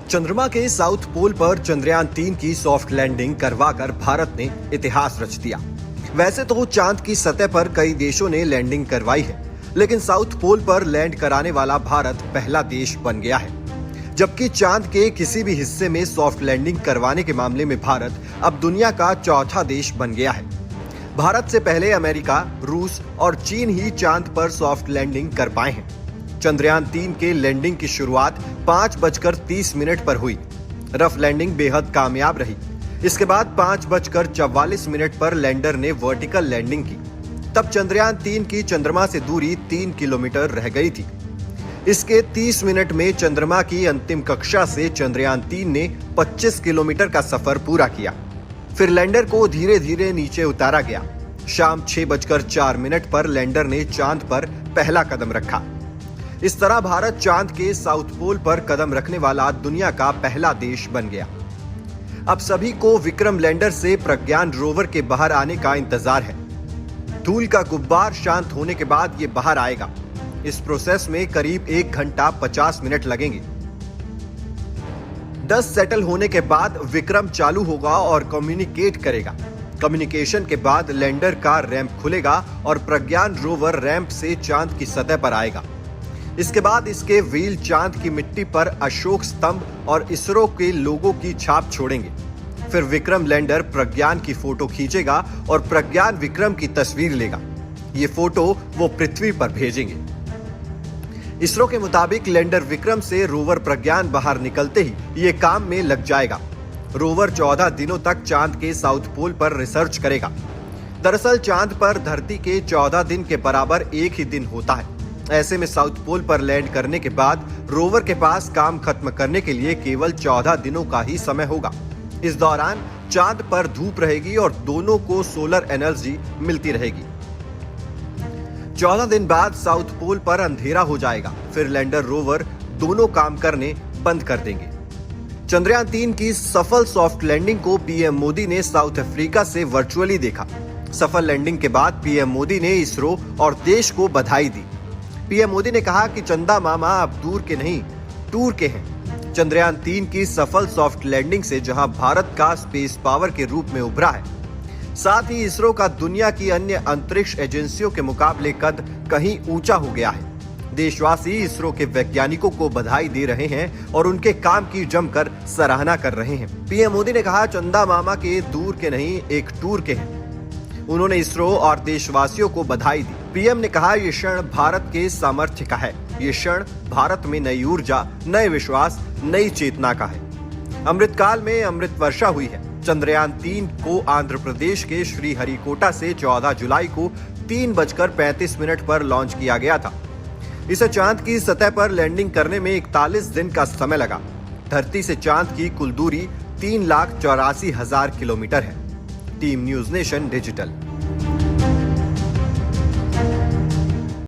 चंद्रमा के south pole पर चंद्रयान-3 की सॉफ्ट लैंडिंग करवाकर भारत ने इतिहास रच दिया। वैसे तो चांद की सतह पर कई देशों ने लैंडिंग करवाई है, लेकिन साउथ पोल पर लैंड कराने वाला भारत पहला देश बन गया है। जबकि चांद के किसी भी हिस्से में सॉफ्ट लैंडिंग करवाने के मामले में भारत अब दुनिया का चौथा देश बन गया है। भारत से पहले अमेरिका, रूस और चीन ही चांद पर सॉफ्ट लैंडिंग कर पाए हैं। चंद्रयान-3 के लैंडिंग की शुरुआत 5:30 पर हुई। रफ लैंडिंग बेहद कामयाब रही। इसके बाद 5:44 पर लैंडर ने वर्टिकल लैंडिंग की। तब चंद्रयान-3 की चंद्रमा से दूरी 3 किलोमीटर रह गई थी। इसके 30 मिनट में चंद्रमा की अंतिम कक्षा से चंद्रयान-3 ने 25 किलोमीटर का सफर पूरा किया। फिर लैंडर को धीरे धीरे नीचे उतारा गया। शाम 6:04 पर लैंडर ने चांद पर पहला कदम रखा। इस तरह भारत चांद के साउथ पोल पर कदम रखने वाला दुनिया का पहला देश बन गया। अब सभी को विक्रम लैंडर से प्रज्ञान रोवर के बाहर आने का इंतजार है। धूल का गुब्बार शांत होने के बाद ये बाहर आएगा। इस प्रोसेस में करीब 1 घंटा 50 मिनट लगेंगे। 10 सेटल होने के बाद विक्रम चालू होगा और कम्युनिकेट करेगा। कम्युनिकेशन के बाद लैंडर का रैंप खुलेगा और प्रज्ञान रोवर रैंप से चांद की सतह पर आएगा। इसके बाद इसके व्हील चांद की मिट्टी पर अशोक स्तंभ और इसरो के लोगों की छाप छोड़ेंगे। फिर विक्रम लैंडर प्रज्ञान की फोटो खींचेगा और प्रज्ञान विक्रम की तस्वीर लेगा। ये फोटो वो पृथ्वी पर भेजेंगे। इसरो के मुताबिक लैंडर विक्रम से रोवर प्रज्ञान बाहर निकलते ही ये काम में लग जाएगा। रोवर 14 दिनों तक चांद के साउथ पोल पर रिसर्च करेगा। दरअसल चांद पर धरती के 14 दिन के बराबर एक ही दिन होता है। ऐसे में साउथ पोल पर लैंड करने के बाद रोवर के पास काम खत्म करने के लिए केवल 14 दिनों का ही समय होगा। इस दौरान चांद पर धूप रहेगी और दोनों को सोलर एनर्जी मिलती रहेगी। 14 दिन बाद साउथ पोल पर अंधेरा हो जाएगा। फिर लैंडर रोवर दोनों काम करने बंद कर देंगे। चंद्रयान-3 की सफल सॉफ्ट लैंडिंग को पीएम मोदी ने साउथ अफ्रीका से वर्चुअली देखा। सफल लैंडिंग के बाद पीएम मोदी ने इसरो और देश को बधाई दी। पीएम मोदी ने कहा कि चंदा मामा अब दूर के नहीं, टूर के हैं। चंद्रयान-3 की सफल सॉफ्ट लैंडिंग से जहां भारत का स्पेस पावर के रूप में उभरा है, साथ ही इसरो का दुनिया की अन्य अंतरिक्ष एजेंसियों के मुकाबले कद कहीं ऊंचा हो गया है। देशवासी इसरो के वैज्ञानिकों को बधाई दे रहे हैं और उनके काम की जमकर सराहना कर रहे हैं। पीएम मोदी ने कहा, चंदा मामा के दूर के नहीं, एक टूर के हैं। उन्होंने इसरो और देशवासियों को बधाई दी। पीएम ने कहा, ये क्षण भारत के सामर्थ्य का है। ये क्षण भारत में नई ऊर्जा, नए विश्वास, नई चेतना का है। अमृतकाल में अमृत वर्षा हुई है। चंद्रयान-3 को आंध्र प्रदेश के श्रीहरिकोटा से 14 जुलाई को 3:35 पर लॉन्च किया गया था। इसे चांद की सतह पर लैंडिंग करने में 41 दिन का समय लगा। धरती से चांद की कुल दूरी 3,84,000 किलोमीटर है। Team news nation digital.